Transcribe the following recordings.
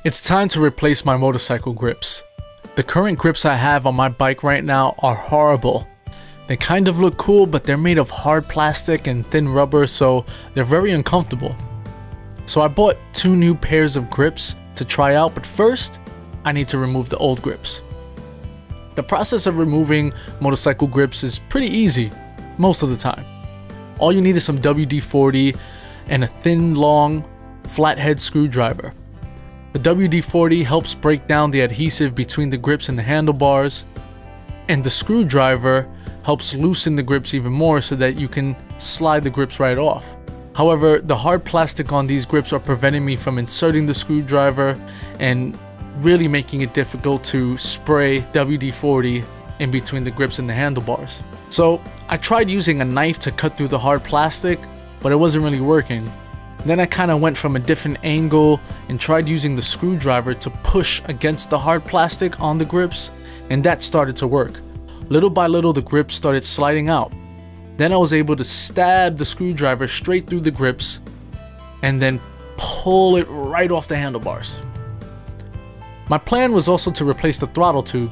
It's time to replace my motorcycle grips. The current grips I have on my bike right now are horrible. They kind of look cool, but they're made of hard plastic and thin rubber, so they're very uncomfortable. So I bought 2 new pairs of grips to try out, but first, I need to remove the old grips. The process of removing motorcycle grips is pretty easy, most of the time. All you need is some WD-40 and a thin, long, flathead screwdriver. The WD-40 helps break down the adhesive between the grips and the handlebars, and the screwdriver helps loosen the grips even more so that you can slide the grips right off. However, the hard plastic on these grips are preventing me from inserting the screwdriver and really making it difficult to spray WD-40 in between the grips and the handlebars. So I tried using a knife to cut through the hard plastic, but it wasn't really working. Then I kind of went from a different angle and tried using the screwdriver to push against the hard plastic on the grips, and that started to work. Little by little, the grips started sliding out. Then I was able to stab the screwdriver straight through the grips and then pull it right off the handlebars. My plan was also to replace the throttle tube.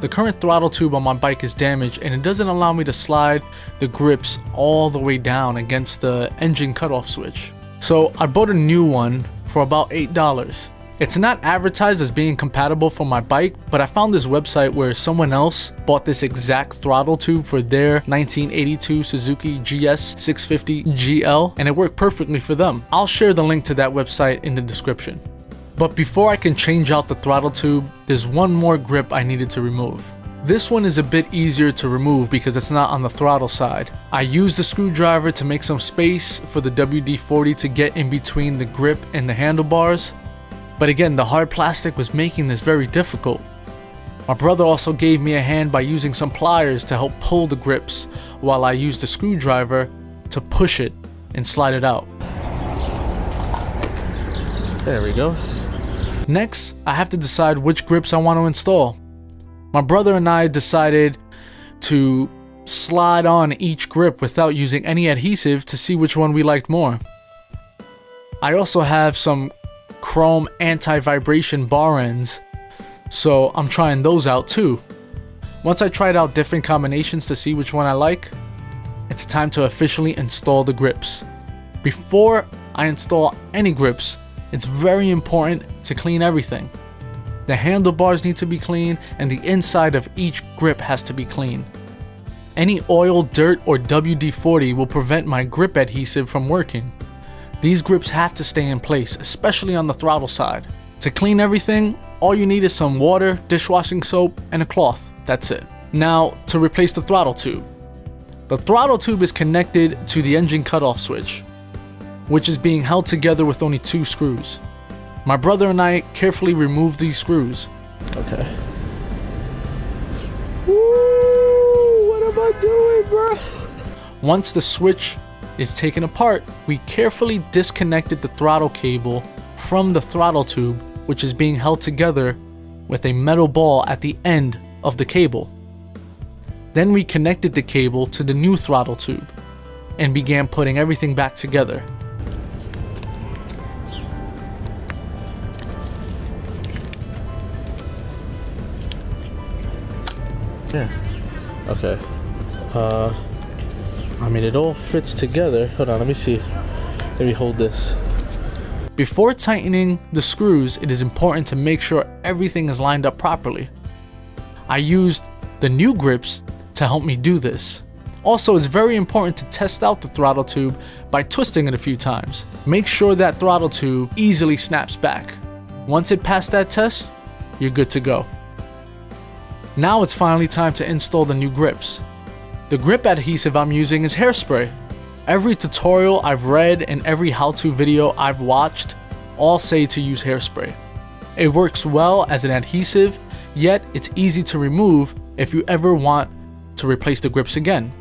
The current throttle tube on my bike is damaged and it doesn't allow me to slide the grips all the way down against the engine cutoff switch. So I bought a new one for about $8. It's not advertised as being compatible for my bike, but I found this website where someone else bought this exact throttle tube for their 1982 Suzuki GS650GL, and it worked perfectly for them. I'll share the link to that website in the description. But before I can change out the throttle tube, there's one more grip I needed to remove. This one is a bit easier to remove because it's not on the throttle side. I used the screwdriver to make some space for the WD-40 to get in between the grip and the handlebars. But again, the hard plastic was making this very difficult. My brother also gave me a hand by using some pliers to help pull the grips while I used the screwdriver to push it and slide it out. There we go. Next, I have to decide which grips I want to install. My brother and I decided to slide on each grip without using any adhesive to see which one we liked more. I also have some chrome anti-vibration bar ends, so I'm trying those out too. Once I tried out different combinations to see which one I like, it's time to officially install the grips. Before I install any grips, it's very important to clean everything. The handlebars need to be clean and the inside of each grip has to be clean. Any oil, dirt, or WD-40 will prevent my grip adhesive from working. These grips have to stay in place, especially on the throttle side. To clean everything, all you need is some water, dishwashing soap, and a cloth. That's it. Now, to replace the throttle tube. The throttle tube is connected to the engine cutoff switch, which is being held together with only 2 screws. My brother and I carefully removed these screws. Okay. Woo! What am I doing, bro? Once the switch is taken apart, we carefully disconnected the throttle cable from the throttle tube, which is being held together with a metal ball at the end of the cable. Then we connected the cable to the new throttle tube and began putting everything back together. Yeah. Okay. I mean, it all fits together. Hold on, let me see. Let me hold this. Before tightening the screws, it is important to make sure everything is lined up properly. I used the new grips to help me do this. Also, it's very important to test out the throttle tube by twisting it a few times. Make sure that throttle tube easily snaps back. Once it passed that test, you're good to go. Now it's finally time to install the new grips. The grip adhesive I'm using is hairspray. Every tutorial I've read and every how-to video I've watched all say to use hairspray. It works well as an adhesive, yet it's easy to remove if you ever want to replace the grips again.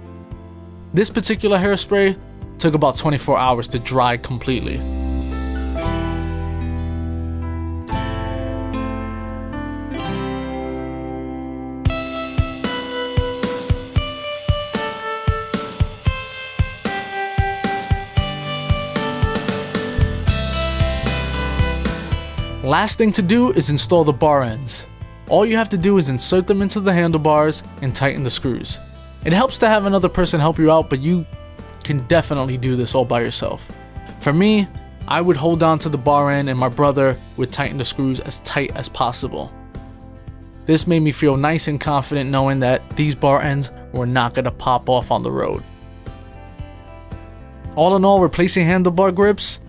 This particular hairspray took about 24 hours to dry completely. Last thing to do is install the bar ends. All you have to do is insert them into the handlebars and tighten the screws. It helps to have another person help you out, but you can definitely do this all by yourself. For me, I would hold on to the bar end and my brother would tighten the screws as tight as possible. This made me feel nice and confident knowing that these bar ends were not going to pop off on the road. All in all, replacing handlebar grips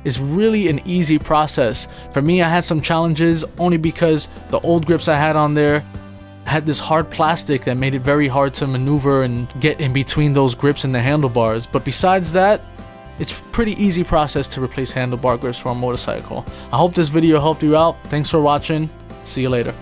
is really an easy process. For me, I had some challenges only because the old grips I had on there had this hard plastic that made it very hard to maneuver and get in between those grips and the handlebars. But besides that, it's a pretty easy process to replace handlebar grips for a motorcycle. I hope this video helped you out. Thanks for watching. See you later.